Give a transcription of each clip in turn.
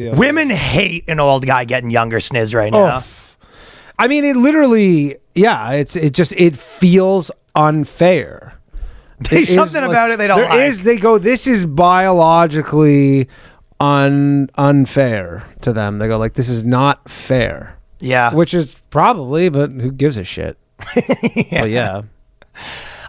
Women hate an old guy getting younger sniz right now. Oh. I mean, it literally, it feels unfair. There's something about it they don't like. They go, this is biologically unfair to them. They go like, this is not fair. Yeah. Which is probably, but who gives a shit? Yeah. But yeah.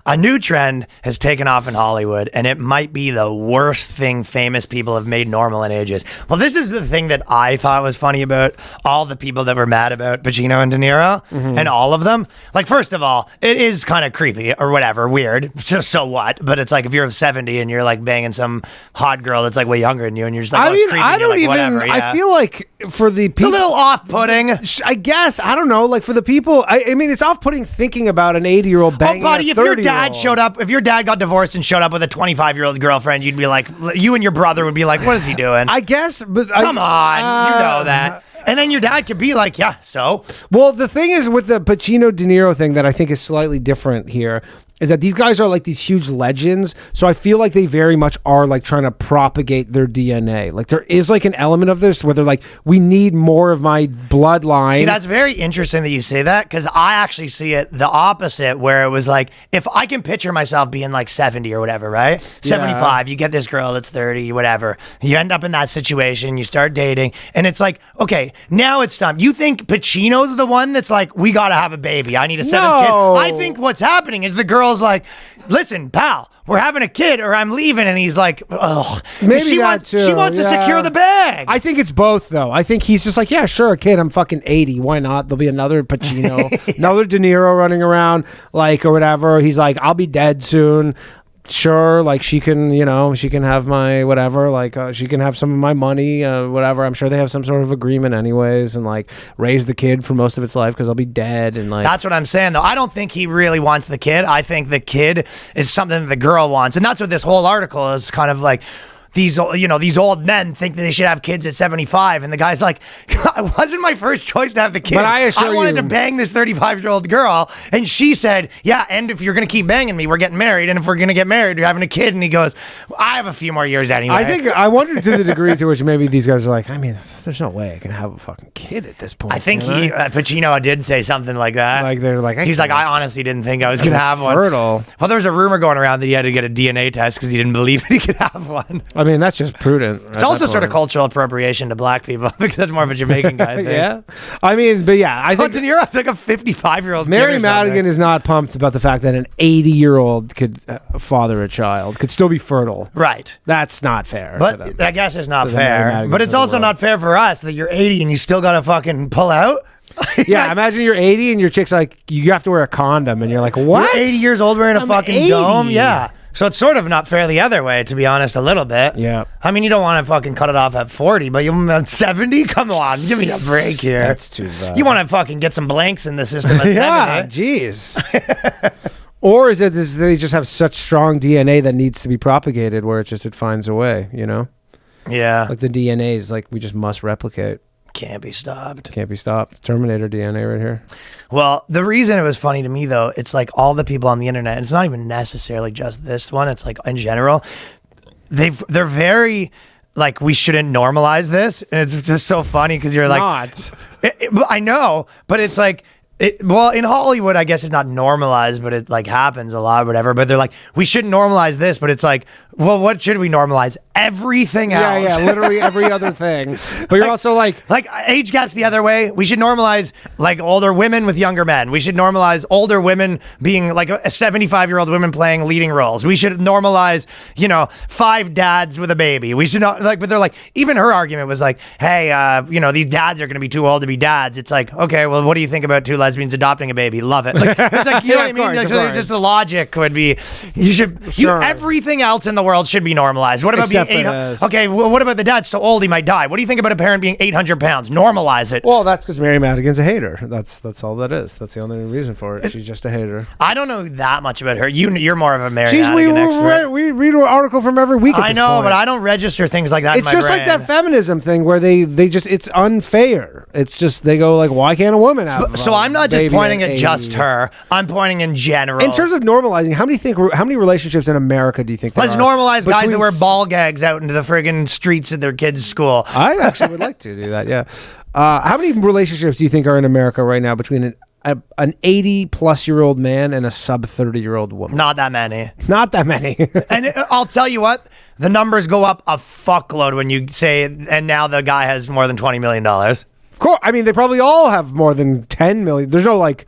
A new trend has taken off in Hollywood, and it might be the worst thing famous people have made normal in ages. Well, this is the thing that I thought was funny about all the people that were mad about Pacino and De Niro, and all of them. Like, first of all, it is kind of creepy or whatever, weird. So what? But it's like if you're 70 and you're like banging some hot girl that's like way younger than you, and you're just like, it's creepy. I don't like, even. Whatever, yeah. I feel like for the people, it's a little off-putting. I guess, I don't know. Like for the people, I mean, it's off-putting thinking about an 80-year-old banging buddy, a 30-year-old. if your dad showed up, if your dad got divorced and showed up with a 25-year-old girlfriend, you'd be like, you and your brother would be like, what is he doing? I guess, but come on, you know that. And then your dad could be like, yeah, so. Well, the thing is with the Pacino De Niro thing that I think is slightly different here is that these guys are like these huge legends. So I feel like they very much are like trying to propagate their DNA. Like there is like an element of this where they're like, we need more of my bloodline. See, that's very interesting that you say that, because I actually see it the opposite, where it was like, if I can picture myself being like 70 or whatever, right? 75, you get this girl that's 30, whatever. You end up in that situation, you start dating, and it's like, okay, now it's time. You think Pacino's the one that's like, we got to have a baby. I need a seventh kid. I think what's happening is the girl's like, listen, pal, we're having a kid or I'm leaving. And he's like, ugh. Maybe she wants to secure the bag. I think it's both, though. I think he's just like, yeah, sure, kid, I'm fucking 80. Why not? There'll be another Pacino, another De Niro running around, like, or whatever. He's like, I'll be dead soon. Sure, like she can have my whatever, like she can have some of my money, whatever. I'm sure they have some sort of agreement anyways, and like raise the kid for most of its life because I'll be dead. And like, that's what I'm saying, though. I don't think he really wants the kid. I think the kid is something that the girl wants, and that's what this whole article is kind of like. These old men think that they should have kids at 75, and the guy's like, it wasn't my first choice to have the kid. But I wanted to bang this 35-year-old girl, and she said, yeah, and if you're going to keep banging me, we're getting married, and if we're going to get married, you're having a kid. And he goes, I have a few more years anyway. I wonder to the degree to which maybe these guys are like, I mean, there's no way I can have a fucking kid at this point. I think Pacino did say something like that. Like they're like, he's like, I honestly didn't think I was going to have one. Fertile. Well, there was a rumor going around that he had to get a DNA test because he didn't believe that he could have one. I mean, that's just prudent. It's also sort of cultural appropriation to black people because that's more of a Jamaican guy thing. Yeah. I mean, but yeah, I think De Niro's like a 55-year-old Mary Madigan is not pumped about the fact that an 80-year-old could father a child, could still be fertile. Right. That's not fair. But I guess it's not fair. But it's also not fair for us that you're 80 and you still got to fucking pull out. Yeah, imagine you're 80 and your chick's like, you have to wear a condom, and you're like, what? You're 80 years old wearing a fucking 80. dome? Yeah. So it's sort of not fair the other way, to be honest, a little bit. Yeah. I mean, you don't want to fucking cut it off at 40, but you at 70? Come on, give me a break here. That's too bad. You want to fucking get some blanks in the system at 70. Yeah, jeez. Or is it they just have such strong DNA that needs to be propagated where it finds a way, you know? Yeah. Like the DNA is like, we just must replicate. Can't be stopped. Can't be stopped. Terminator DNA right here. Well, the reason it was funny to me, though, it's like all the people on the internet, and it's not even necessarily just this one, it's like in general, they're very like, we shouldn't normalize this. And it's just so funny because you're like, I know, but it's like, well, in Hollywood, I guess it's not normalized, but it like happens a lot, whatever. But they're like, we shouldn't normalize this, but it's like, well, what should we normalize? Everything else. Yeah, literally every other thing. But you're also like age gaps the other way. We should normalize like older women with younger men. We should normalize older women being like a 75-year-old women playing leading roles. We should normalize, 5 dads with a baby. We should not but they're like, even her argument was like, hey, these dads are going to be too old to be dads. It's like, okay, well, what do you think about 2 lesbians adopting a baby? Love it. Like, it's like, you know what I mean? Course, like, so just the logic would be, everything else in the world should be normalized. What about Except being 800? Okay, well, what about the dad so old he might die? What do you think about a parent being 800 pounds? Normalize it. Well, that's because Mary Madigan's a hater. That's all that is. That's the only reason for it. She's just a hater. I don't know that much about her. You're more of a Mary Madigan expert. We read an article from every week. I know, but I don't register things like that in my brain. It's just like that feminism thing where they just, it's unfair. It's just, they go like, why can't a woman have So I'm not just baby pointing at 80. just her. I'm pointing in general. In terms of normalizing, how many relationships in America do you think there Let's are normalize guys between that wear ball gags out into the friggin' streets at their kids' school. I actually would like to do that. Yeah. How many relationships do you think are in America right now between an 80-plus-year-old man and a sub-30-year-old woman? Not that many. Not that many. And I'll tell you what, the numbers go up a fuckload when you say, and now the guy has more than $20 million. Of course. I mean, they probably all have more than 10 million. There's no like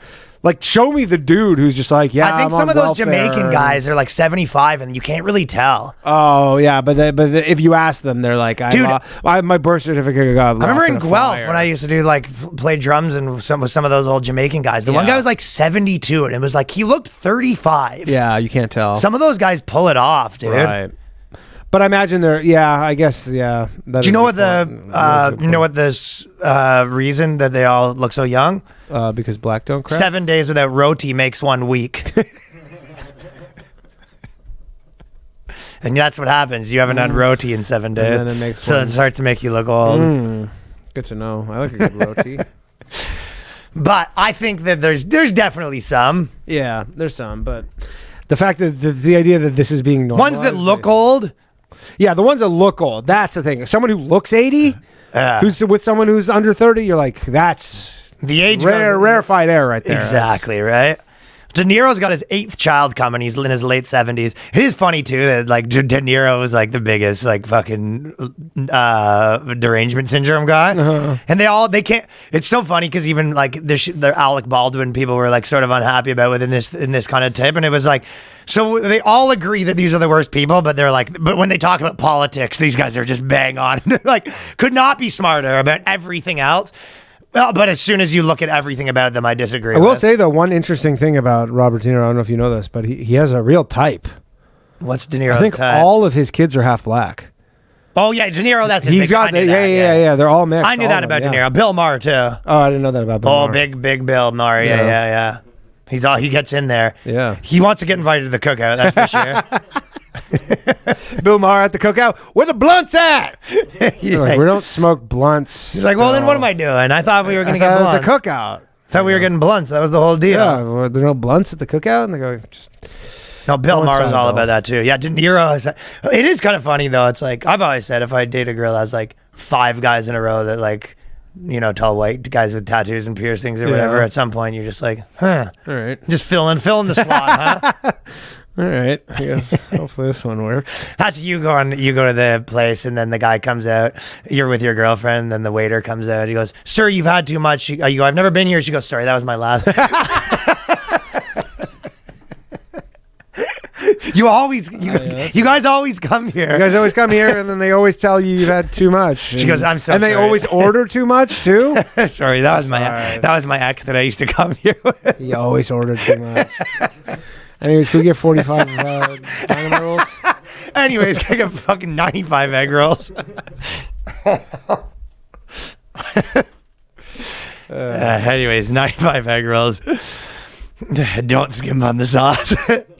show me the dude who's just like, yeah, I think I'm some on of those welfare. Jamaican guys are like 75 and you can't really tell. Oh yeah, but if you ask them, they're like, Dude, my birth certificate got lost. I remember in a Guelph fire. when I used to do like play drums and with some of those old Jamaican guys. The one guy was like 72 and it was like he looked 35. Yeah, you can't tell. Some of those guys pull it off, dude. Right. But I imagine they're, I guess, yeah. Do you know what this reason that they all look so young? Because black don't crack? 7 days without roti makes 1 week. And that's what happens. You haven't had roti in 7 days. And then it makes so one. it starts to make you look old. Good to know. I like a good roti. But I think that there's definitely some. Yeah, there's some. But the fact that the idea that this is being normalized. Ones that look old. Yeah, the ones that look old. That's the thing. Someone who looks 80, who's with someone who's under 30, you're like, that's The age rarefied air right there. Exactly, right? De Niro's got his 8th child coming. He's in his late 70s. It is funny too that like De Niro was like the biggest like fucking derangement syndrome guy, and they can't. It's so funny because even like the Alec Baldwin people were like sort of unhappy about within this kind of tip, and it was like, so they all agree that these are the worst people, but they're like, but when they talk about politics, these guys are just bang on, like could not be smarter about everything else. Well, but as soon as you look at everything about them, I disagree. I will say, though, one interesting thing about Robert De Niro, I don't know if you know this, but he has a real type. What's De Niro's I think type? all of his kids are half black. Oh, yeah, De Niro, that's his He's big, got I knew that. that, Yeah. They're all mixed. I knew that about De Niro. Bill Maher, too. Oh, I didn't know that about Bill Maher. Big Bill Maher. Yeah. He gets in there. Yeah. He wants to get invited to the cookout, that's for sure. Bill Maher at the cookout. Where the blunts at? Like, we don't smoke blunts. He's like, well, then what am I doing? I thought we were going to get blunts. It was a cookout. Thought we were getting blunts. That was the whole deal. Yeah, were there no blunts at the cookout? And they go, just... No, Bill Maher is all Bill. about that, too. Yeah, De Niro is... It is kind of funny, though. It's like, I've always said, if I date a girl that has, like, 5 guys in a row that, like, you know, tall white guys with tattoos and piercings or whatever, at some point you're just like, huh. All right. Just fill in the slot, huh? All right. I guess hopefully this one works. That's you go to the place and then the guy comes out. You're with your girlfriend, and then the waiter comes out. He goes, "Sir, you've had too much." You go, "I've never been here." She goes, "Sorry, that was my last." You guys always come here. You guys always come here, and then they always tell you you've had too much. She goes, "I'm so And they sorry." always order too much, too? Sorry, that was my ex that I used to come here with. You always order too much. Anyways, can we get 45 dynamite rolls? Anyways, can I get fucking 95 egg rolls? Anyways, 95 egg rolls. Don't skimp on the sauce.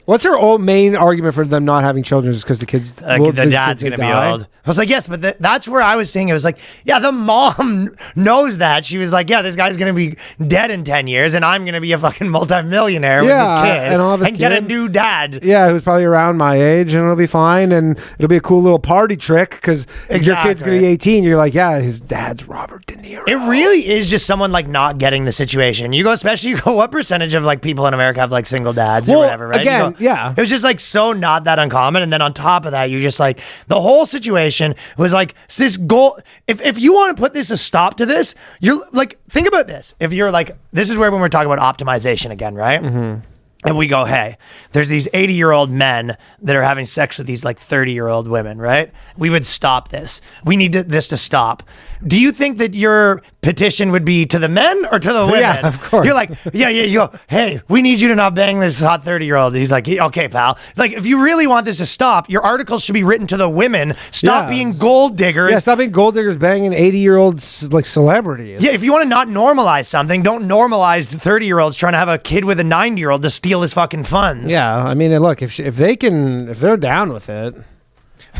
What's her main argument for them not having children? Is because the kids, the dad's going to be old. I was like, yes, but that's where I was saying it was like, yeah, the mom knows that. She was like, yeah, this guy's going to be dead in 10 years, and I'm going to be a fucking multimillionaire with this kid and I'll have his get a kid. new dad. Yeah, who's probably around my age, and it'll be fine, and it'll be a cool little party trick because your kid's going to be 18. You're like, yeah, his dad's Robert De Niro. It really is just someone like not getting the situation. You go, especially you go, what percentage of like people in America have like single dads or whatever, right? Again, You go, yeah. It was just like so not that uncommon. And then on top of that, you just like the whole situation was like this goal. If you want to put this a stop to this, you're like, think about this. If you're like, this is where when we're talking about optimization again, right? Mm-hmm. And we go, hey, there's these 80-year-old men that are having sex with these like 30-year-old women, right? We would stop this. We need this to stop. Do you think that your petition would be to the men or to the women? Yeah, of course. You're like, yeah. You go, hey, we need you to not bang this hot 30-year-old. He's like, okay, pal. Like, if you really want this to stop, your articles should be written to the women. Stop being gold diggers. Yeah, stop being gold diggers banging 80-year-olds like celebrities. Yeah, if you want to not normalize something, don't normalize 30-year-olds trying to have a kid with a 90-year-old to steal his fucking funds. Yeah, I mean, look, if they're down with it.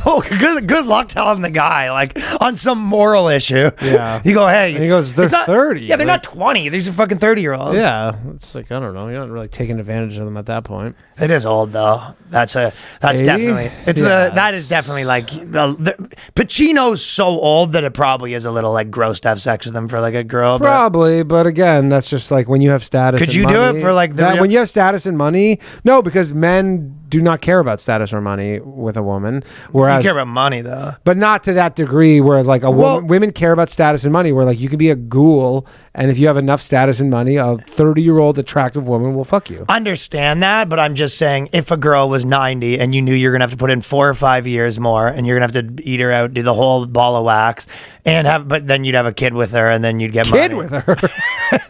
Oh, good luck telling the guy, like, on some moral issue. Yeah. You go, hey. And he goes, they're 30. Yeah, they're not 20. These are fucking 30-year-olds. Yeah. It's like, I don't know. You're not really taking advantage of them at that point. It is old, though. That's 80? definitely, Yeah. that is definitely, like, Pacino's so old that it probably is a little, like, gross to have sex with him for, like, a girl. Probably, but again, that's just like when you have status. Could and you do money, it for, like, when you have status and money? No, because men do not care about status or money with a woman. Whereas, you care about money, though. but not to that degree where like women care about status and money. Where like you can be a ghoul, and if you have enough status and money, a 30-year-old attractive woman will fuck you. Understand that, but I'm just saying, if a girl was 90 and you knew you're gonna have to put in 4 or 5 years more, and you're gonna have to eat her out, do the whole ball of wax, but then you'd have a kid with her, and then you'd get money. With her.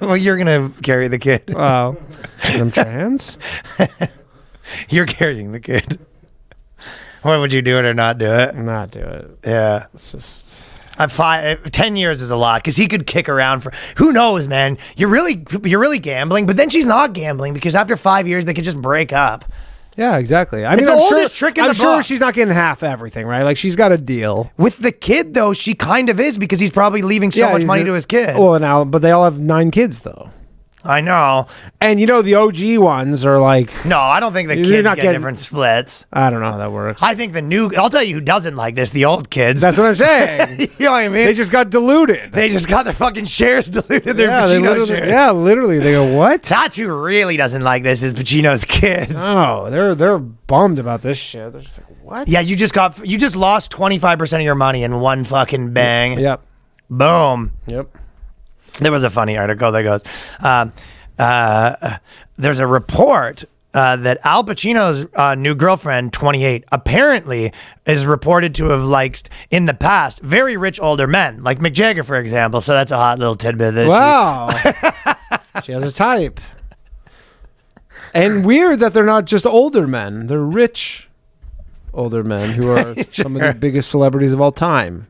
Well, you're gonna carry the kid. Oh, I'm trans. You're carrying the kid. What would you do it or not do it? Not do it. Yeah. It's just 10 years is a lot because he could kick around for who knows, man. You're really gambling, but then she's not gambling because after 5 years they could just break up. yeah, exactly. I It's mean, the I'm oldest sure, trick in I'm the sure book. she's not getting half everything, right? Like she's got a deal. With the kid though, she kind of is because he's probably leaving so much he's money to his kid. Well, now, but they all have 9 kids though. I know. And you know the OG ones are like, No, I don't think the You're kids not get getting- different splits. I don't know how that works. I think I'll tell you who doesn't like this, the old kids. That's what I'm saying. You know what I mean? They just got diluted. They just got their fucking shares diluted, their they Pacino literally, shares. yeah, literally. They go, what? That's who really doesn't like this is Pacino's kids. Oh, they're bummed about this shit. They're just like, what? Yeah, you just lost 25% of your money in one fucking bang. Yep. Boom. Yep. There was a funny article that goes, there's a report that Al Pacino's new girlfriend, 28, apparently is reported to have liked, in the past, very rich older men, like Mick Jagger, for example. So that's a hot little tidbit. Wow. She has a type. And weird that they're not just older men. They're rich older men who are some of the biggest celebrities of all time.